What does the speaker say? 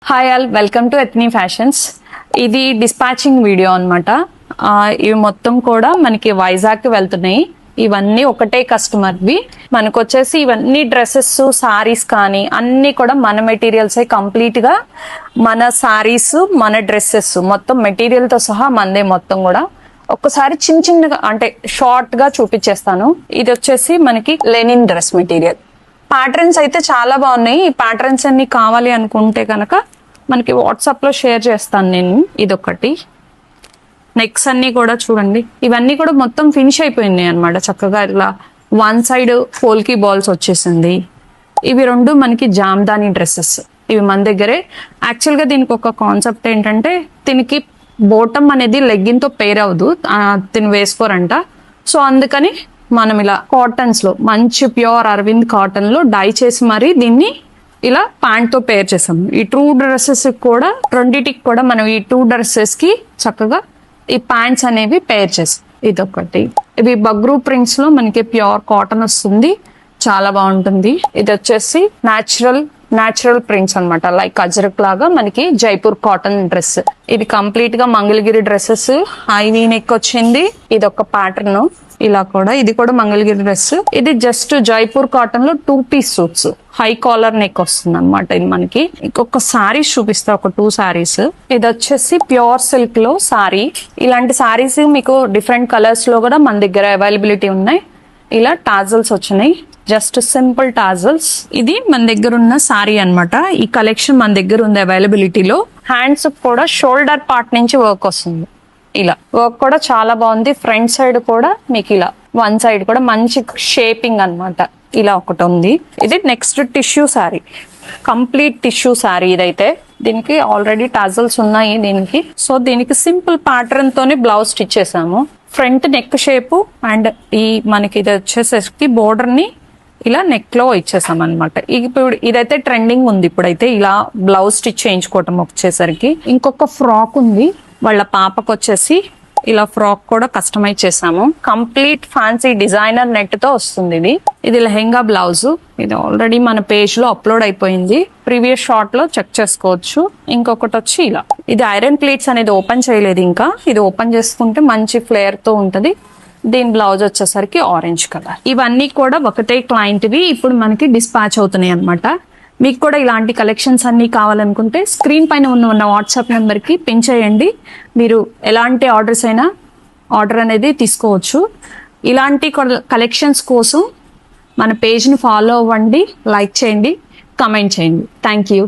Hi all, welcome to Ethni fashions. ఇది dispatching video అనమాట. ఇవి మొత్తం కూడా మనకి వైజాగ్ వెళ్తున్నాయి. ఇవన్నీ ఒకటే కస్టమర్వి. మనకు వచ్చేసి ఇవన్నీ డ్రెస్సెస్, సారీస్ కానీ అన్నీ కూడా మన మెటీరియల్సే. కంప్లీట్గా మన సారీస్, మన డ్రెస్సెస్ మొత్తం మెటీరియల్తో సహా మనదే మొత్తం కూడా. ఒక్కసారి చిన్న చిన్నగా అంటే షార్ట్గా చూపించేస్తాను. ఇది వచ్చేసి మనకి లెనిన్ డ్రెస్ మెటీరియల్. ప్యాటర్న్స్ అయితే చాలా బాగున్నాయి. ఈ ప్యాటర్న్స్ అన్ని కావాలి అనుకుంటే కనుక మనకి వాట్సాప్లో షేర్ చేస్తాను నేను. ఇదొకటి. నెక్స్ అన్ని కూడా చూడండి, ఇవన్నీ కూడా మొత్తం ఫినిష్ అయిపోయినాయి అనమాట. చక్కగా ఇట్లా వన్ సైడ్ పోల్కి బాల్స్ వచ్చేసింది. ఇవి రెండు మనకి జామ్దాని డ్రెస్సెస్. ఇవి మన దగ్గరే. యాక్చువల్గా దీనికి ఒక కాన్సెప్ట్ ఏంటంటే, దీనికి బోటమ్ అనేది లెగ్గిన్తో పేర్ అవ్వదు, తిని వేసుకోరంట. సో అందుకని మనం ఇలా కాటన్స్ లో, మంచి ప్యూర్ అరవింద్ కాటన్ లో డై చేసి మరి దీన్ని ఇలా ప్యాంట్ తో పేర్ చేసాము. ఈ టూ డ్రెస్సెస్ కూడా, రెండిటికి కూడా మనం ఈ టూ డ్రెస్సెస్ కి చక్కగా ఈ ప్యాంట్స్ అనేవి పేర్ చేసాం. ఇదొకటి. ఇవి బగ్రూ ప్రింట్స్ లో మనకి ప్యూర్ కాటన్ వస్తుంది, చాలా బాగుంటుంది. ఇది వచ్చేసి న్యాచురల్ ప్రింట్స్ అనమాట. లైక్ అజరక్ లాగా మనకి జైపూర్ కాటన్ డ్రెస్. ఇది కంప్లీట్ గా మంగళగిరి డ్రెస్సెస్. ఐవీ నెక్ వచ్చింది. ఇది ఒక ప్యాటర్న్. ఇలా కూడా ఇది కూడా మంగళగిరి డ్రెస్. ఇది జస్ట్ జైపూర్ కాటన్ లో 2 piece suits, high collar neck వస్తుంది అనమాట. ఇది మనకి ఇంకొక సారీస్ చూపిస్తా, ఒక 2 సారీస్. ఇది వచ్చేసి ప్యూర్ సిల్క్ లో సారీ. ఇలాంటి సారీస్ మీకు డిఫరెంట్ కలర్స్ లో కూడా మన దగ్గర అవైలబిలిటీ ఉన్నాయి. ఇలా టాజల్స్ వచ్చినాయి, జస్ట్ సింపుల్ టాజల్స్. ఇది మన దగ్గర ఉన్న సారీ అనమాట. ఈ కలెక్షన్ మన దగ్గర ఉంది అవైలబిలిటీలో. హ్యాండ్స్ కూడా షోల్డర్ పార్ట్ నుంచి వర్క్ వస్తుంది. ఇలా వర్క్ కూడా చాలా బాగుంది. ఫ్రంట్ సైడ్ కూడా మీకు ఇలా వన్ సైడ్ కూడా మంచి షేపింగ్ అనమాట. ఇలా ఒకటి ఉంది. ఇది next tissue sari, complete tissue sari. ఇదైతే దీనికి ఆల్రెడీ టాజల్స్ ఉన్నాయి దీనికి. సో దీనికి సింపుల్ ప్యాటర్న్ తోనే బ్లౌజ్ స్టిచ్ చేసాము. ఫ్రంట్ నెక్ షేపు అండ్ ఈ మనకి ఇది వచ్చేసరికి బోర్డర్ ని ఇలా నెక్ లో ఇచ్చేసాం అనమాట. ఇప్పుడు ఇదైతే ట్రెండింగ్ ఉంది ఇప్పుడైతే, ఇలా బ్లౌజ్ స్టిచ్ చేయించుకోవటం వచ్చేసరికి. ఇంకొక ఫ్రాక్ ఉంది వాళ్ళ పాపకు వచ్చేసి, ఇలా ఫ్రాక్ కూడా కస్టమైజ్ చేసాము. కంప్లీట్ ఫ్యాన్సీ డిజైనర్ నెట్ తో వస్తుంది. ఇది లెహెంగా బ్లౌజ్. ఇది ఆల్రెడీ మన పేజ్ లో అప్లోడ్ అయిపోయింది, ప్రీవియస్ షార్ట్ లో చెక్ చేసుకోవచ్చు. ఇంకొకటి వచ్చి ఇలా, ఇది ఐరన్ ప్లేట్స్ అనేది ఓపెన్ చేయలేదు ఇంకా. ఇది ఓపెన్ చేసుకుంటే మంచి ఫ్లేయర్ తో ఉంటది. దీని బ్లౌజ్ వచ్చేసరికి ఆరెంజ్ కలర్. ఇవన్నీ కూడా ఒకటే క్లయింట్వి ఇప్పుడు మనకి డిస్పాచ్ అవుతున్నాయి అనమాట. మీకు కూడా ఇలాంటి కలెక్షన్స్ అన్ని కావాలనుకుంటే స్క్రీన్ పైన ఉన్న వాట్సాప్ నెంబర్కి పిన్ చేయండి. మీరు ఎలాంటి ఆర్డర్స్ అయినా ఆర్డర్ అనేది తీసుకోవచ్చు. ఇలాంటి కలెక్షన్స్ కోసం మన పేజ్ని ఫాలో అవ్వండి, లైక్ చేయండి, కమెంట్ చేయండి. Thank you.